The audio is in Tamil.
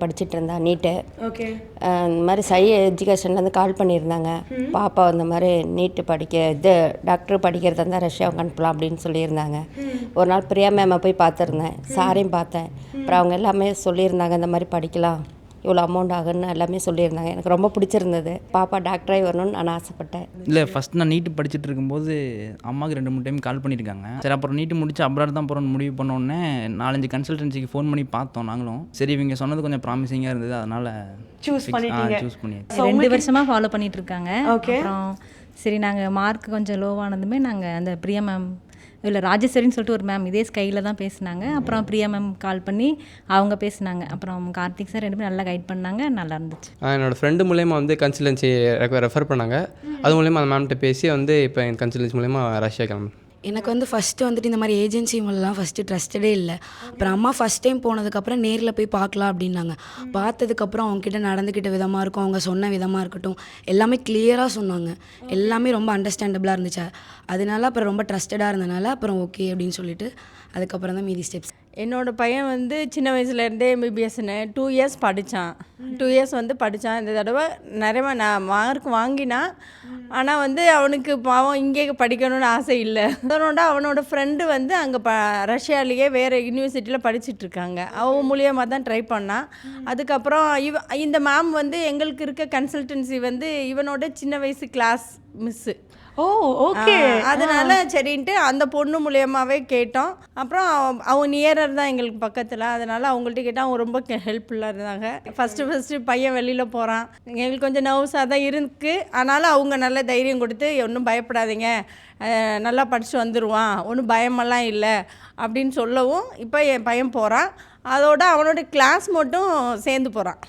படிச்சுட்டு இருந்தா நீட்டு. ஓகே. இந்த மாதிரி எஜுகேஷன்லேருந்து கால் பண்ணியிருந்தாங்க. பாப்பா இந்த மாதிரி நீட்டு டாக்டர் படிக்கிறதா இருந்தால் ரஷ்யாவுக்கு அனுப்பலாம் அப்படின்னு சொல்லியிருந்தாங்க. ஒரு நாள் பிரியா மேமை போய் பார்த்துருந்தேன், சாரையும் பார்த்தேன். அப்புறம் அவங்க எல்லாமே சொல்லியிருந்தாங்க இந்த மாதிரி படிக்கலாம், இவ்வளோ அமௌண்ட் ஆகுன்னு எல்லாமே சொல்லியிருந்தாங்க. எனக்கு ரொம்ப பிடிச்சிருந்தது. பாப்பா டாக்டராகி வரணும்னு நான் ஆசைப்பட்டேன். இல்லை, ஃபஸ்ட் நான் நீட்டு படிச்சுட்டு இருக்கும்போது அம்மாவுக்கு 2-3 டைம் கால் பண்ணியிருக்காங்க. சரி, அப்புறம் நீட்டு முடிச்சு அப்ராட் தான் போகிறோன்னு முடிவு பண்ணோடனே 4-5 கன்சல்டன்சிக்கு ஃபோன் பண்ணி பார்த்தோம் நாங்களும். சரி, இவங்க சொன்னது கொஞ்சம் ப்ராமிசிங்காக இருந்தது, அதனால் சூஸ் பண்ணி 2 வருஷமாக ஃபாலோ பண்ணிகிட்டு இருக்காங்க. அப்புறம் சரி, நாங்கள் மார்க் கொஞ்சம் லோவானதுமே நாங்கள் அந்த பிரியா மேம் இல்லை ராஜேஸ்வரின்னு சொல்லிட்டு ஒரு மேம் இதே ஸ்கையில் தான் பேசினாங்க. அப்புறம் பிரியா மேம் கால் பண்ணி அவங்க பேசினாங்க. அப்புறம் கார்த்திக் சார் 2 பேரும் நல்லா கைட் பண்ணாங்க, நல்லா இருந்துச்சு. என்னோடய ஃப்ரெண்டு மூலயமா கன்சல்டன்சி ரெஃபர் பண்ணாங்க. அது மூலயமா அந்த மேம்கிட்ட பேசி இப்போ என் கன்சல்டன்சி மூலயமா ரஷ்யா கிளம்பு. எனக்கு ஃபஸ்ட்டு இந்த மாதிரி ஏஜென்சி இவங்களெலாம் ஃபஸ்ட்டு ட்ரஸ்டடே இல்லை. அப்புறம் அம்மா ஃபஸ்ட் டைம் போனதுக்கப்புறம் நேரில் போய் பார்க்கலாம் அப்படின்னாங்க. பார்த்ததுக்கப்புறம் அவங்கக்கிட்ட நடந்துக்கிட்ட விதமாக இருக்கும், அவங்க சொன்ன விதமாக இருக்கட்டும், எல்லாமே கிளியராக சொன்னாங்க. எல்லாமே ரொம்ப அண்டர்ஸ்டாண்டபிளாக இருந்துச்சு. அதனால அப்புறம் ரொம்ப ட்ரஸ்டடாக இருந்தனால அப்புறம் ஓகே அப்படின்னு சொல்லிட்டு அதுக்கப்புறம் தான் மீதி ஸ்டெப்ஸ். என்னோடய பையன் சின்ன வயசுலேருந்தே எம்பிபிஎஸ்ன்னு 2 இயர்ஸ் படித்தான். 2 இயர்ஸ் படித்தான். இந்த தடவை நிறைய நான் மார்க் வாங்கினான். ஆனால் அவனுக்கு பாவம் இங்கே படிக்கணும்னு ஆசை இல்லை. அவனோட ஃப்ரெண்டு அங்கே ரஷ்யாலேயே வேறு யூனிவர்சிட்டியில் படிச்சுட்ருக்காங்க. அவன் மூலியமாக தான் ட்ரை பண்ணான். அதுக்கப்புறம் இந்த மேம் எங்களுக்கு இருக்க கன்சல்டன்சி இவனோட சின்ன வயசு கிளாஸ் மிஸ்ஸு. ஓ, ஓகே. அதனால சரின்ட்டு அந்த பொண்ணு மூலியமாகவே கேட்டோம். அப்புறம் அவங்க நியரர் தான் எங்களுக்கு பக்கத்தில். அதனால் அவங்கள்ட்ட கேட்டால் அவங்க ரொம்ப ஹெல்ப்ஃபுல்லாக இருந்தாங்க. ஃபஸ்ட்டு பையன் வெளியில் போகிறான், எங்களுக்கு கொஞ்சம் நர்வஸாக தான் இருக்குது. ஆனாலும் அவங்க நல்ல தைரியம் கொடுத்து ஒன்றும் பயப்படாதீங்க, நல்லா படித்து வந்துடுவான், ஒன்றும் பயமெல்லாம் இல்லை அப்படின்னு சொல்லவும் இப்போ என் பையன் போகிறான். அதோட அவனோட கிளாஸ் மட்டும் சேர்ந்து போகிறான்.